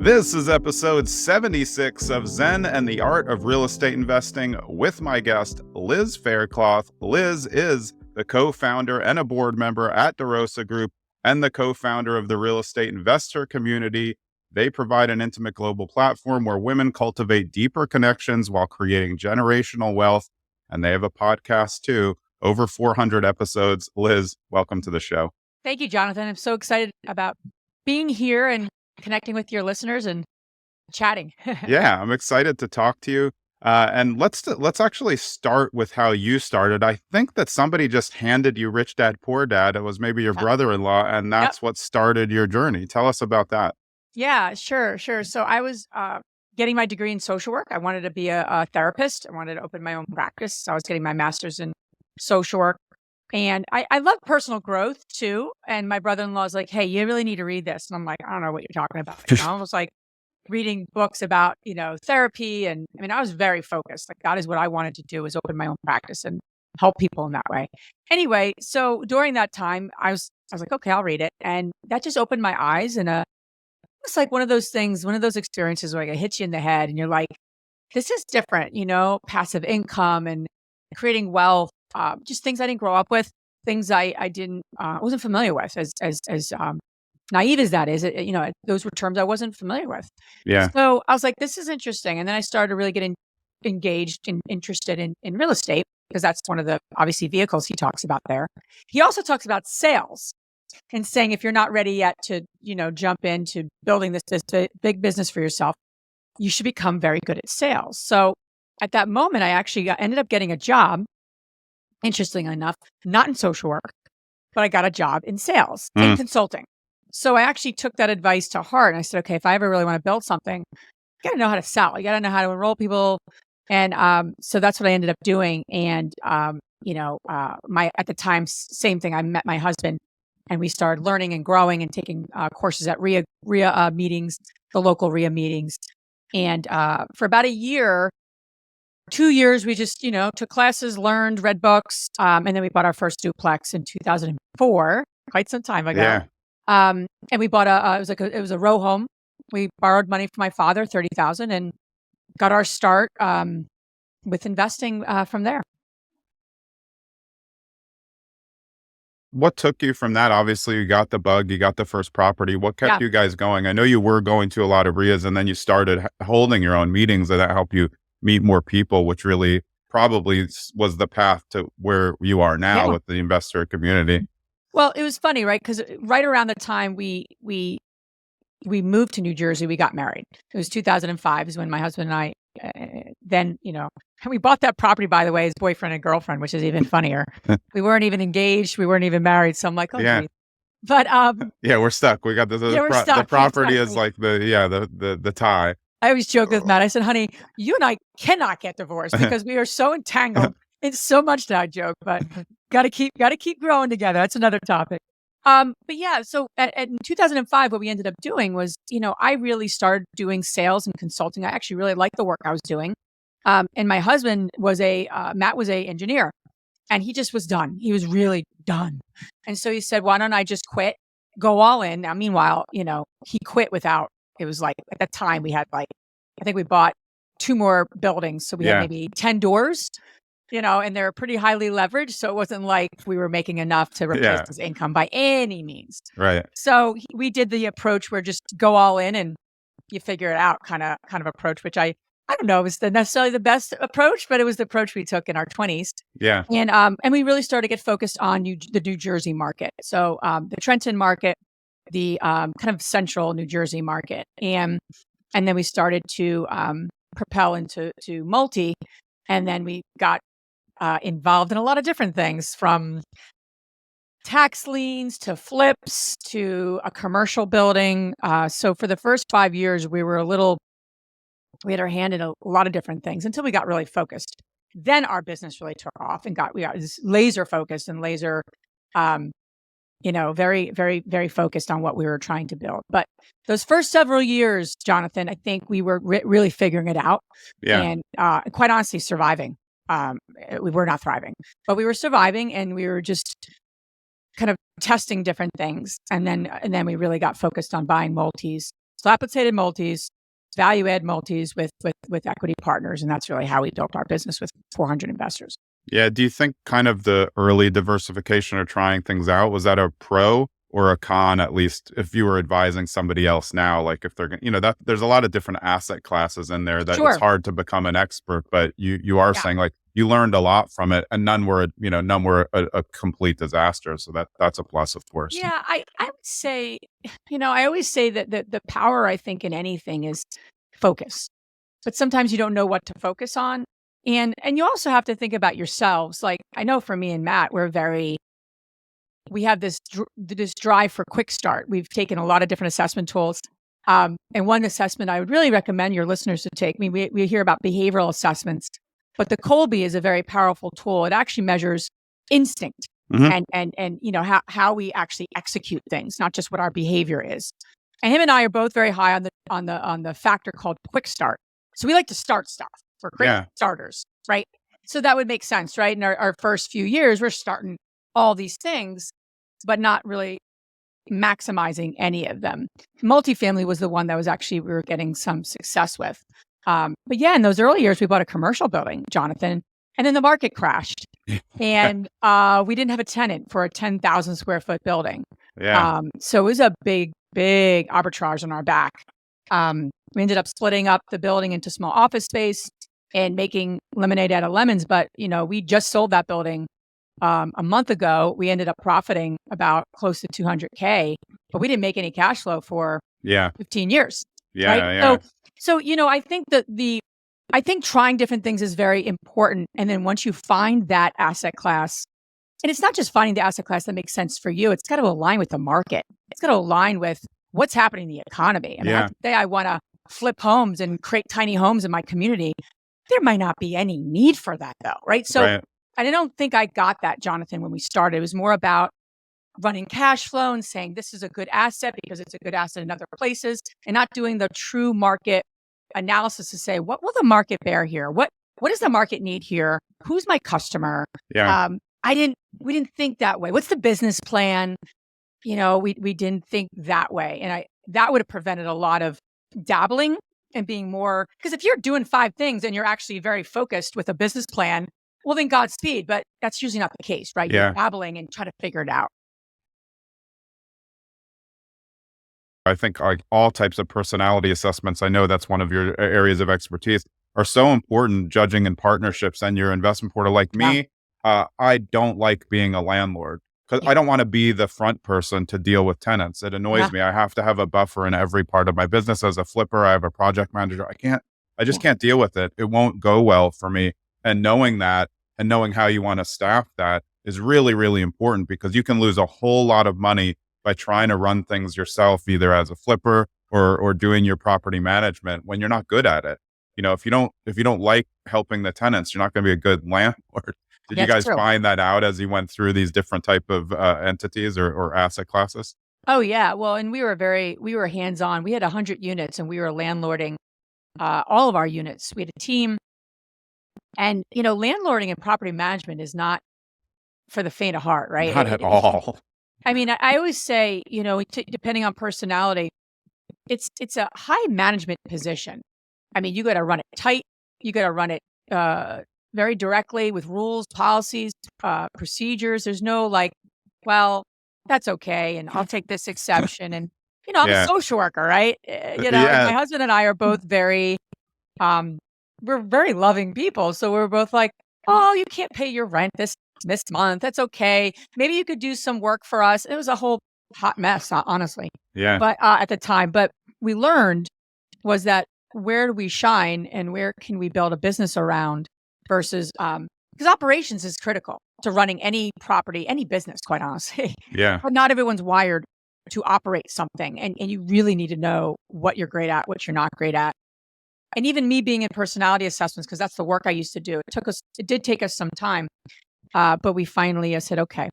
This is episode 76 of Zen and the Art of Real Estate Investing with my guest, Liz Faircloth. Liz is the co-founder and a board member at DeRosa Group and the co-founder of the Real Estate InvestHER community. They provide an intimate global platform where women cultivate deeper connections while creating generational wealth. And they have a podcast too, over 400 episodes. Liz, welcome to the show. Thank you, Jonathan. I'm so excited about being here and connecting with your listeners and chatting. Yeah, I'm excited to talk to you. And let's actually start with how you started. I think that somebody just handed you Rich Dad, Poor Dad. It was maybe your brother-in-law, and that's what started your journey. Tell us about that. Yeah, sure. So I was getting my degree in social work. I wanted to be a therapist. I wanted to open my own practice. So I was getting my master's in social work. And I love personal growth too. And my brother-in-law is like, hey, you really need to read this. And I'm like, I don't know what you're talking about. I was like reading books about, therapy. And I mean, I was very focused. Like that is what I wanted to do, is open my own practice and help people in that way. Anyway, so during that time, I was like, okay, I'll read it. And that just opened my eyes. And it's like one of those things, one of those experiences where it hits you in the head and you're like, this is different, passive income and creating wealth. Just things I didn't grow up with, things I wasn't familiar with. As naive as that is, those were terms I wasn't familiar with. Yeah. So I was like, this is interesting. And then I started to really get engaged and interested in real estate, because that's one of the obviously vehicles he talks about there. He also talks about sales and saying, if you're not ready yet to, jump into building this big business for yourself, you should become very good at sales. So at that moment, I actually ended up getting a job. Interestingly enough, not in social work, but I got a job in sales and consulting. So I actually took that advice to heart. And I said, okay, if I ever really want to build something, you got to know how to sell. You got to know how to enroll people. And so that's what I ended up doing. And, at the time, same thing, I met my husband and we started learning and growing and taking courses at RIA meetings, the local RIA meetings. And for about 2 years, we just, took classes, learned, read books, and then we bought our first duplex in 2004, quite some time ago. Yeah. And we bought it was a row home. We borrowed money from my father, $30,000, and got our start with investing from there. What took you from that? Obviously, you got the bug, you got the first property. What kept you guys going? I know you were going to a lot of RIAs, and then you started holding your own meetings, and that helped you meet more people, which really probably was the path to where you are now with the investor community. Well, it was funny, right? Because right around the time we moved to New Jersey, we got married. It was 2005 is when my husband and I, and we bought that property, by the way, as boyfriend and girlfriend, which is even funnier. We weren't even engaged. We weren't even married. So I'm like, oh, yeah. But we're stuck. We got the property is like the tie. I always joke with Matt. I said, honey, you and I cannot get divorced because we are so entangled in so much now, joke, but got to keep growing together. That's another topic. But yeah, so in 2005, what we ended up doing was, I really started doing sales and consulting. I actually really liked the work I was doing. And my husband was Matt was a engineer, and he just was done. He was really done. And so he said, why don't I just quit, go all in? Now, meanwhile, he quit without. It was like, at that time we had I think we bought 2 more buildings. So we had maybe 10 doors, and they're pretty highly leveraged. So it wasn't like we were making enough to replace his income by any means. Right. So we did the approach where just go all in and you figure it out kind of approach, which I don't know, it was necessarily the best approach, but it was the approach we took in our 20s. Yeah. And we really started to get focused on the New Jersey market. So the Trenton market, the kind of central New Jersey market. And then we started to propel into multi. And then we got involved in a lot of different things, from tax liens to flips to a commercial building. So for the first 5 years, we had our hand in a lot of different things until we got really focused. Then our business really took off and we got laser focused and laser very, very, very focused on what we were trying to build. But those first several years, Jonathan, I think we were really figuring it out and quite honestly surviving. We were not thriving, but we were surviving, and we were just kind of testing different things. And then we really got focused on buying multis dilapidated multis, value add multis with equity partners. And that's really how we built our business with 400 investors. Yeah. Do you think kind of the early diversification or trying things out, was that a pro or a con, at least if you were advising somebody else now? Like if they're, that there's a lot of different asset classes in there that it's Sure. hard to become an expert, but you are Yeah. saying like you learned a lot from it, and none were a complete disaster. So that's a plus, of course. Yeah. I would say, I always say that the power, I think, in anything is focus. But sometimes you don't know what to focus on. And you also have to think about yourselves. Like, I know for me and Matt, we have this drive for quick start. We've taken a lot of different assessment tools. And one assessment I would really recommend your listeners to take. I mean, we hear about behavioral assessments, but the Colby is a very powerful tool. It actually measures instinct Mhm. and how we actually execute things, not just what our behavior is. And him and I are both very high on the factor called quick start. So we like to start stuff. We're quick Yeah. starters, right? So that would make sense, right? In our first few years, we're starting all these things, but not really maximizing any of them. Multifamily was the one that we were getting some success with. But yeah, in those early years, we bought a commercial building, Jonathan, and then the market crashed. And we didn't have a tenant for a 10,000 square foot building. Yeah. So it was a big arbitrage on our back. We ended up splitting up the building into small office space and making lemonade out of lemons. But, we just sold that building a month ago. We ended up profiting about close to $200K, but we didn't make any cash flow for 15 years. Yeah. Right. Yeah. So, I think I think trying different things is very important. And then once you find that asset class, and it's not just finding the asset class that makes sense for you, it's got to align with the market. It's got to align with what's happening in the economy. I mean, I say I want to flip homes and create tiny homes in my community. There might not be any need for that though, right? So, Right. and I don't think I got that, Jonathan, when we started. It was more about running cash flow and saying this is a good asset because it's a good asset in other places, and not doing the true market analysis to say, what will the market bear here? What does the market need here? Who's my customer? Yeah. We didn't think that way. What's the business plan? We didn't think that way. And that would have prevented a lot of dabbling and being more, because if you're doing 5 things and you're actually very focused with a business plan, well, then Godspeed. But that's usually not the case, right? Yeah. You're dabbling and trying to figure it out. I think like all types of personality assessments, I know that's one of your areas of expertise, are so important judging in partnerships and your investment portal. Like me, I don't like being a landlord because I don't want to be the front person to deal with tenants. It annoys me. I have to have a buffer in every part of my business. As a flipper, I have a project manager. I just can't deal with it. It won't go well for me. And knowing that and knowing how you want to staff that is really, really important, because you can lose a whole lot of money by trying to run things yourself, either as a flipper or doing your property management when you're not good at it. If you don't like helping the tenants, you're not going to be a good landlord. Did you guys find that out as you went through these different type of entities or asset classes? Oh yeah. Well, and we were hands-on. We had 100 units and we were landlording all of our units. We had a team, and landlording and property management is not for the faint of heart, right? Not at all. I mean, I always say, depending on personality, it's a high management position. I mean, you got to run it tight. You got to run it very directly with rules, policies, procedures. There's no like, well, that's okay, and I'll take this exception. And I'm a social worker, right? And my husband and I are both very, we're very loving people. So we're both like, oh, you can't pay your rent this month. That's okay. Maybe you could do some work for us. It was a whole hot mess, honestly. Yeah. But at the time, but we learned was that where do we shine and where can we build a business around versus, because operations is critical to running any property, any business, quite honestly. Yeah. But not everyone's wired to operate something. And you really need to know what you're great at, what you're not great at. And even me being in personality assessments, because that's the work I used to do. It did take us some time. But we finally said, okay,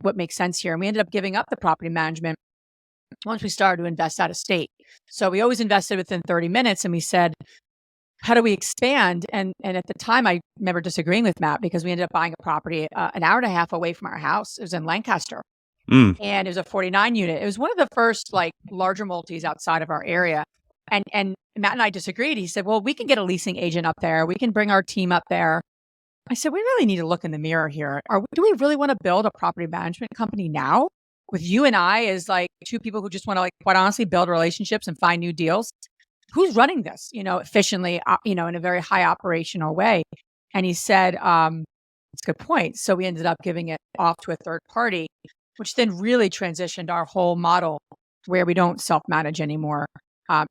what makes sense here? And we ended up giving up the property management once we started to invest out of state. So we always invested within 30 minutes, and we said, how do we expand? And at the time, I remember disagreeing with Matt because we ended up buying a property an hour and a half away from our house. It was in Lancaster. and it was a 49 unit. It was one of the first like larger multis outside of our area. And Matt and I disagreed. He said, well, we can get a leasing agent up there. We can bring our team up there. I said, we really need to look in the mirror here. Do we really want to build a property management company now with you and I as like two people who just want to like, quite honestly, build relationships and find new deals? Who's running this, efficiently, in a very high operational way? And he said, it's a good point. So we ended up giving it off to a third party, which then really transitioned our whole model where we don't self-manage anymore.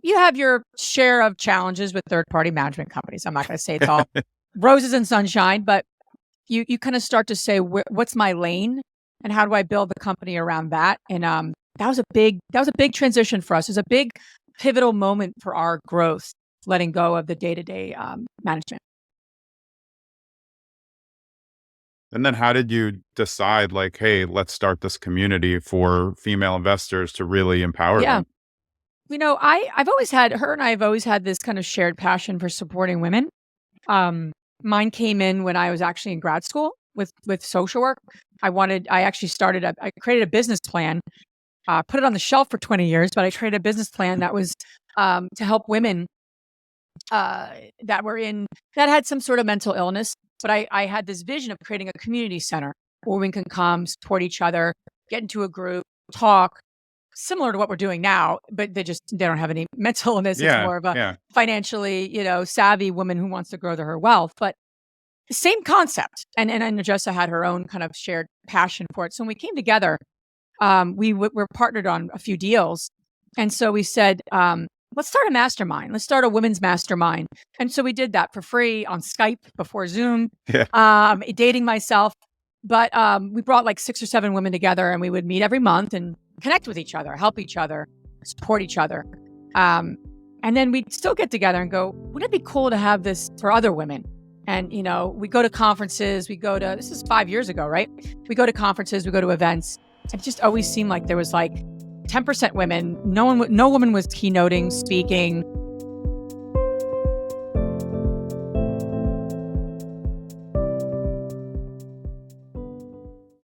You have your share of challenges with third-party management companies. I'm not going to say it's all roses and sunshine, but you kind of start to say, what's my lane and how do I build the company around that? And that was a big transition for us. It was a big pivotal moment for our growth, letting go of the day-to-day management. And then how did you decide like, hey, let's start this community for female investors to really empower them? I've always had, her and I have always had this kind of shared passion for supporting women. Mine came in when I was actually in grad school with social work. I created a business plan, put it on the shelf for 20 years, but I created a business plan that was to help women that had some sort of mental illness. But I had this vision of creating a community center where women can come, support each other, get into a group, talk, similar to what we're doing now, but they don't have any mental illness. It's more of a financially, savvy woman who wants to grow her wealth, but same concept. And Najessa had her own kind of shared passion for it. So when we came together, we were partnered on a few deals. And so we said, let's start a mastermind. Let's start a women's mastermind. And so we did that for free on Skype before Zoom, dating myself. But we brought like 6 or 7 women together and we would meet every month and connect with each other, help each other, support each other. And then we'd still get together and go, wouldn't it be cool to have this for other women? And, we go to conferences, this is 5 years ago, right? We go to conferences, we go to events. It just always seemed like there was like 10% women. No woman was keynoting, speaking.